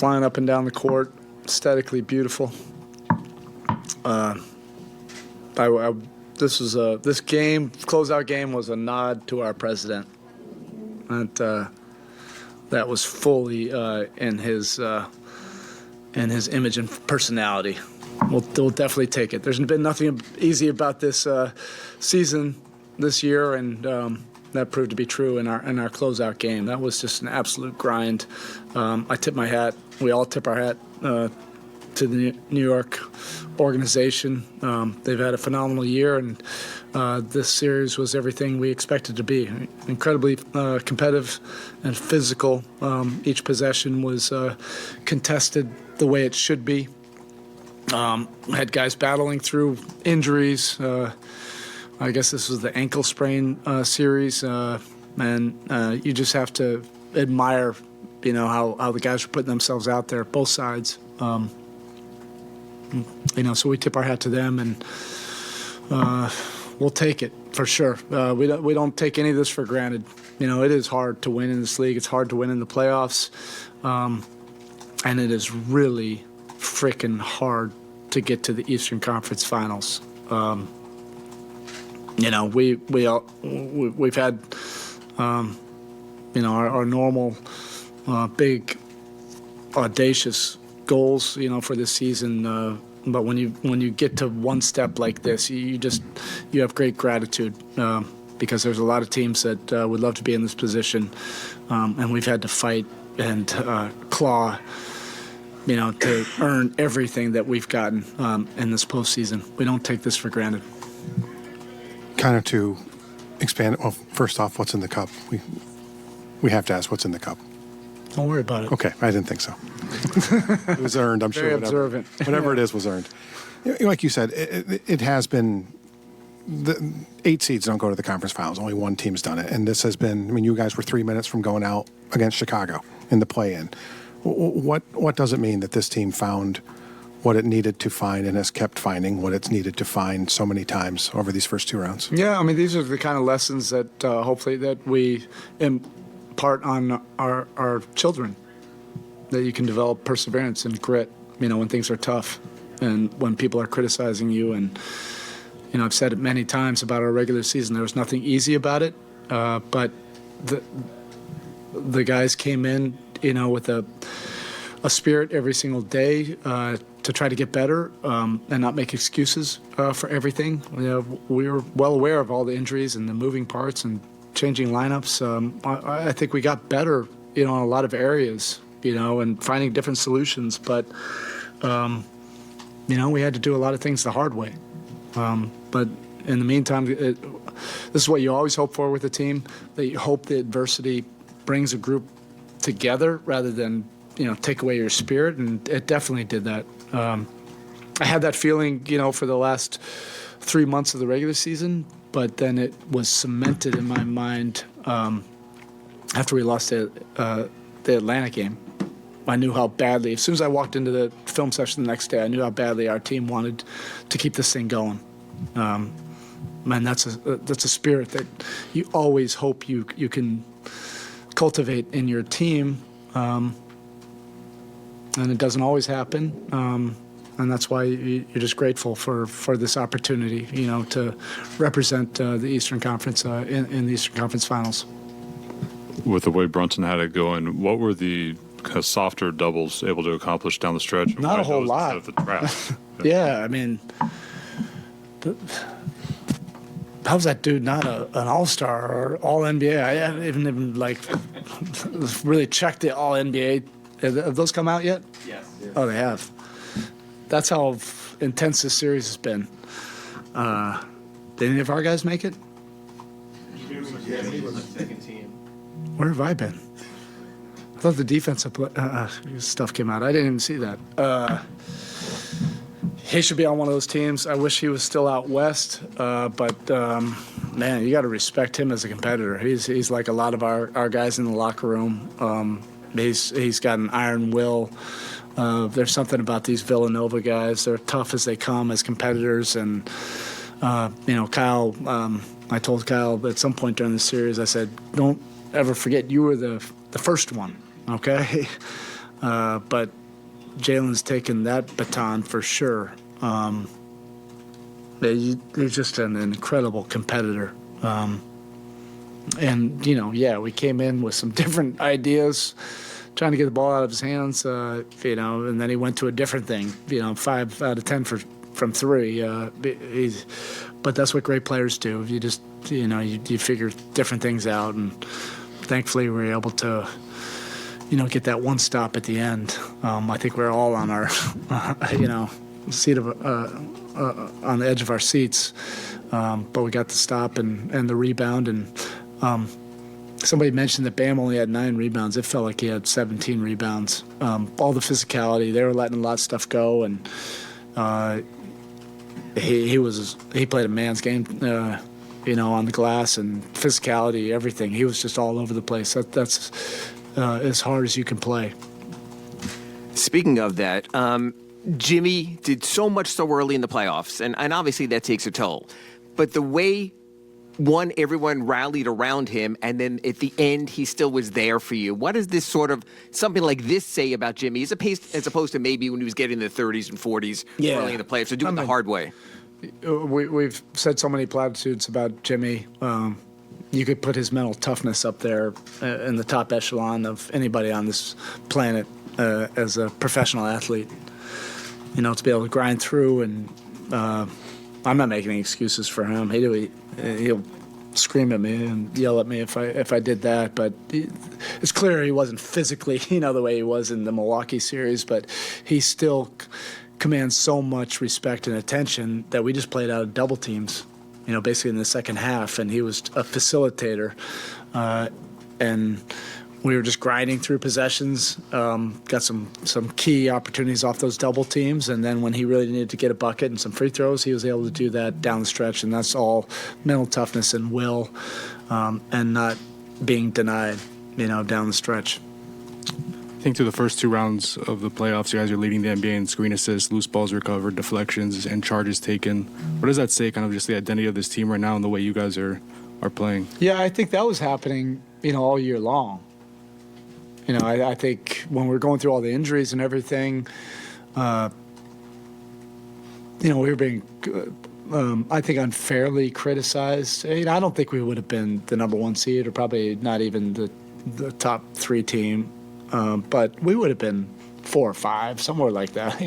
flying up and down the court, aesthetically beautiful. This closeout game was a nod to our president. That was fully in his image and personality. We'll definitely take it. There's been nothing easy about this season this year, and that proved to be true in our closeout game. That was just an absolute grind. I tip my hat. We all tip our hat to the New York organization. They've had a phenomenal year, and this series was everything we expected to be. Incredibly competitive and physical. Each possession was contested the way it should be. Had guys battling through injuries. I guess this was the ankle sprain series, and you just have to admire, how the guys were putting themselves out there, both sides. So we tip our hat to them, and we'll take it for sure. We don't take any of this for granted. It is hard to win in this league. It's hard to win in the playoffs, and it is really freaking hard to get to the Eastern Conference Finals. We've had our normal big audacious goals for this season, but when you get to one step like this, you have great gratitude, because there's a lot of teams that would love to be in this position, and we've had to fight and claw to earn everything that we've gotten in this postseason. We don't take this for granted. Kind of to expand, well, first off, what's in the cup? We have to ask what's in the cup. Don't worry about it. Okay, I didn't think so. It was earned, I'm Very sure. observant. Whatever it is was earned. Like you said, it has been, the 8 seeds don't go to the conference finals. Only one team's done it. And this has been, you guys were 3 minutes from going out against Chicago in the play-in. What does it mean that this team found what it needed to find and has kept finding what it's needed to find so many times over these first 2 rounds? Yeah, these are the kind of lessons that hopefully that we impart on our children, that you can develop perseverance and grit, when things are tough and when people are criticizing you. And, I've said it many times about our regular season. There was nothing easy about it, but the guys came in, with a spirit every single day to try to get better and not make excuses for everything. We were well aware of all the injuries and the moving parts and changing lineups. I think we got better, in a lot of areas, and finding different solutions. But, we had to do a lot of things the hard way. But in the meantime, this is what you always hope for with a team, that you hope the adversity brings a group together rather than, take away your spirit. And it definitely did that. I had that feeling, for the last 3 months of the regular season, but then it was cemented in my mind after we lost the Atlanta game. I knew how badly, as soon as I walked into the film session the next day, I knew how badly our team wanted to keep this thing going. Man, that's a spirit that you always hope you can cultivate in your team, and it doesn't always happen. And that's why you're just grateful for this opportunity, to represent the Eastern Conference in the Eastern Conference Finals. With the way Brunson had it going, what were the kind of softer doubles able to accomplish down the stretch? Not a whole lot. Of the trap? Yeah, how's that dude not an all-star or all-NBA? I haven't even really checked the all-NBA. Have those come out yet? Yes. Oh, they have. That's how intense this series has been. Did any of our guys make it? He was second team. Where have I been? I thought the defensive stuff came out. I didn't even see that. He should be on one of those teams. I wish he was still out west, but man, you got to respect him as a competitor. He's like a lot of our guys in the locker room. He's got an iron will. There's something about these Villanova guys. They're tough as they come as competitors. And, Kyle, I told Kyle at some point during the series, I said, don't ever forget you were the first one, okay? But Jalen's taken that baton for sure. He's just an incredible competitor. And, we came in with some different ideas, trying to get the ball out of his hands, and then he went to a different thing, 5 out of 10 from 3. But that's what great players do. You just, you figure different things out. And thankfully we were able to, get that one stop at the end. I think we're all on our, seat of, on the edge of our seats. But we got the stop and the rebound. And somebody mentioned that Bam only had 9 rebounds. It felt like he had 17 rebounds. All the physicality, they were letting a lot of stuff go. And he played a man's game, on the glass, and physicality, everything. He was just all over the place. That's as hard as you can play. Speaking of that, Jimmy did so much so early in the playoffs, and obviously that takes a toll. But the way, everyone rallied around him, and then at the end, he still was there for you. What does this sort of, something like this say about Jimmy, as opposed to maybe when he was getting in the 30s and 40s early in the playoffs, so do it the hard way? We've said so many platitudes about Jimmy. You could put his mental toughness up there in the top echelon of anybody on this planet as a professional athlete. To be able to grind through, and I'm not making any excuses for him. He'll scream at me and yell at me if I did that. But it's clear he wasn't physically, the way he was in the Milwaukee series. But he still commands so much respect and attention that we just played out of double teams, basically in the second half. And he was a facilitator, and we were just grinding through possessions, got some key opportunities off those double teams, and then when he really needed to get a bucket and some free throws, he was able to do that down the stretch, and that's all mental toughness and will, and not being denied, down the stretch. I think through the first 2 rounds of the playoffs, you guys are leading the NBA in screen assists, loose balls recovered, deflections, and charges taken. What does that say, kind of just the identity of this team right now and the way you guys are playing? Yeah, I think that was happening, all year long. I think when we're going through all the injuries and everything, we were being, I think, unfairly criticized. I don't think we would have been the number 1 seed, or probably not even the top 3 team, but we would have been 4 or 5, somewhere like that.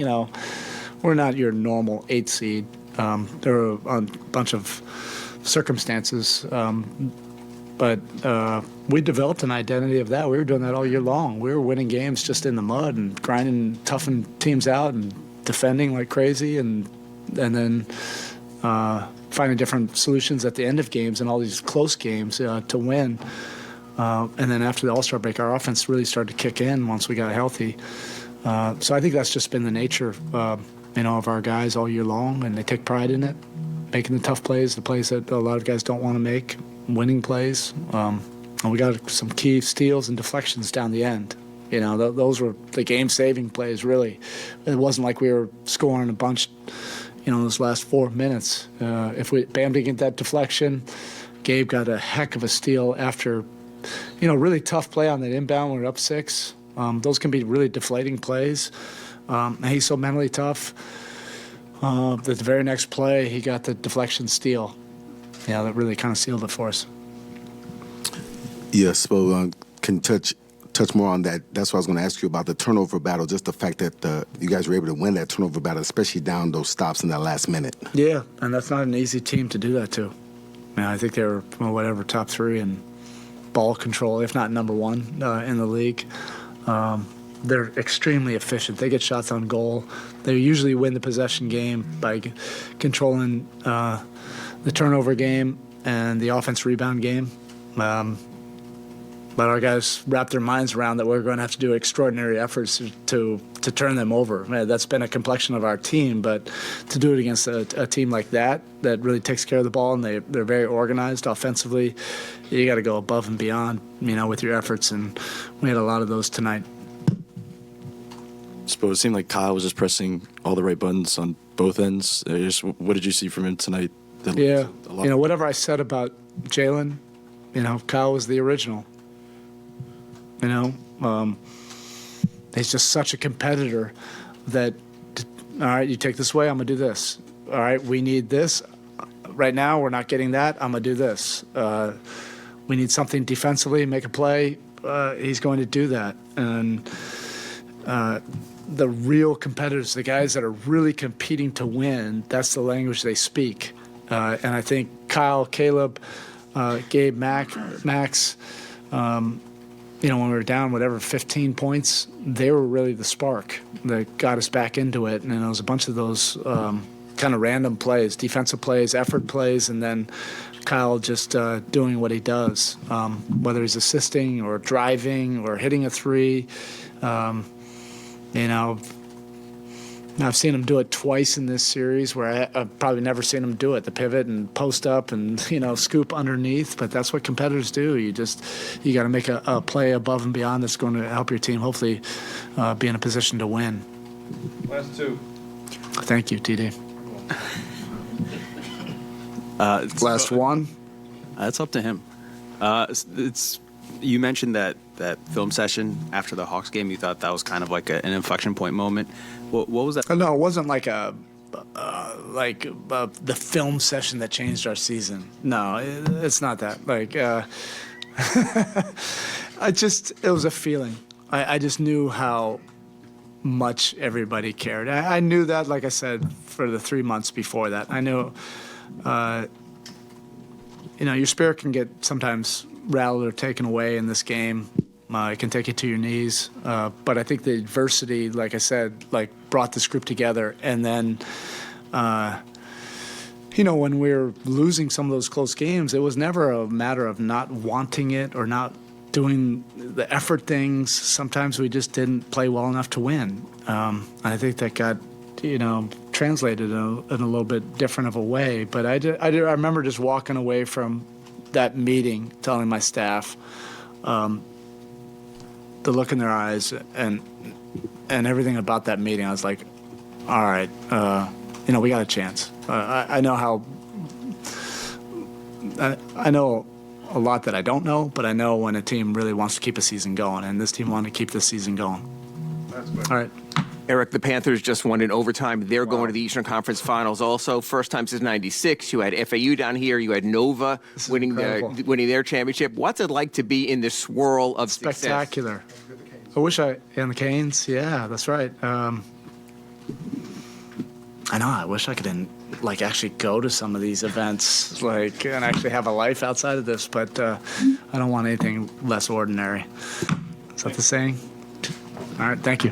We're not your normal 8 seed. There were a bunch of circumstances. But we developed an identity of that. We were doing that all year long. We were winning games just in the mud and grinding, toughing teams out and defending like crazy, and then finding different solutions at the end of games and all these close games to win. And then after the All-Star break, our offense really started to kick in once we got healthy. So I think that's just been the nature, of our guys all year long, and they take pride in it, making the tough plays, the plays that a lot of guys don't want to make. Winning plays, and we got some key steals and deflections down the end. Those were the game-saving plays, really. It wasn't like we were scoring a bunch, those last 4 minutes. If Bam didn't get that deflection, Gabe got a heck of a steal after, really tough play on that inbound when we're up 6. Those can be really deflating plays. And he's so mentally tough. The very next play, he got the deflection steal. That really kind of sealed it for us. Yes, Spo, can touch more on that. That's what I was going to ask you about, the turnover battle, just the fact that you guys were able to win that turnover battle, especially down those stops in that last minute. Yeah, and that's not an easy team to do that to. I think they were, top 3 in ball control, if not number 1 in the league. They're extremely efficient. They get shots on goal. They usually win the possession game by controlling the turnover game and the offense rebound game. But our guys wrapped their minds around that we're going to have to do extraordinary efforts to turn them over. That's been a complexion of our team, but to do it against a team like that really takes care of the ball, and they're very organized offensively, you got to go above and beyond, with your efforts, and we had a lot of those tonight. I suppose it seemed like Kyle was just pressing all the right buttons on both ends. What did you see from him tonight? Yeah, whatever I said about Jalen, Kyle was the original. He's just such a competitor that, all right, you take this way, I'm going to do this. All right, we need this. Right now, we're not getting that. I'm going to do this. We need something defensively, make a play. He's going to do that. And the real competitors, the guys that are really competing to win, that's the language they speak. And I think Kyle, Caleb, Gabe, Max, when we were down, 15 points, they were really the spark that got us back into it. And there was a bunch of those kind of random plays, defensive plays, effort plays, and then Kyle just doing what he does, whether he's assisting or driving or hitting a three. I've seen him do it twice in this series where I've probably never seen him do it, the pivot and post up and, scoop underneath. But that's what competitors do. You got to make a play above and beyond that's going to help your team hopefully be in a position to win. Last two. Thank you, TD. Last one. That's up to him. You mentioned that film session after the Hawks game. You thought that was kind of like an inflection point moment. What was that? No, it wasn't like the film session that changed our season. No, it's not that. It was a feeling. I just knew how much everybody cared. I knew that, like I said, for the 3 months before that. I knew, your spirit can get sometimes rattled or taken away in this game. It can take you to your knees. But I think the adversity, like I said, brought this group together. And then, when we were losing some of those close games, it was never a matter of not wanting it or not doing the effort things. Sometimes we just didn't play well enough to win. I think that got, translated in a little bit different of a way. But I remember just walking away from that meeting, telling my staff, the look in their eyes and everything about that meeting, I was like, all right, we got a chance. I know I know a lot that I don't know, but I know when a team really wants to keep a season going, and this team wanted to keep this season going. That's good. All right. Eric, the Panthers just won in overtime. They're going to the Eastern Conference Finals also. First time since '96. You had FAU down here. You had Nova winning their championship. What's it like to be in the swirl of Spectacular. I wish and the Canes. Yeah, that's right. I know. I wish I could actually go to some of these events and actually have a life outside of this, but I don't want anything less ordinary. Is that the saying? All right. Thank you.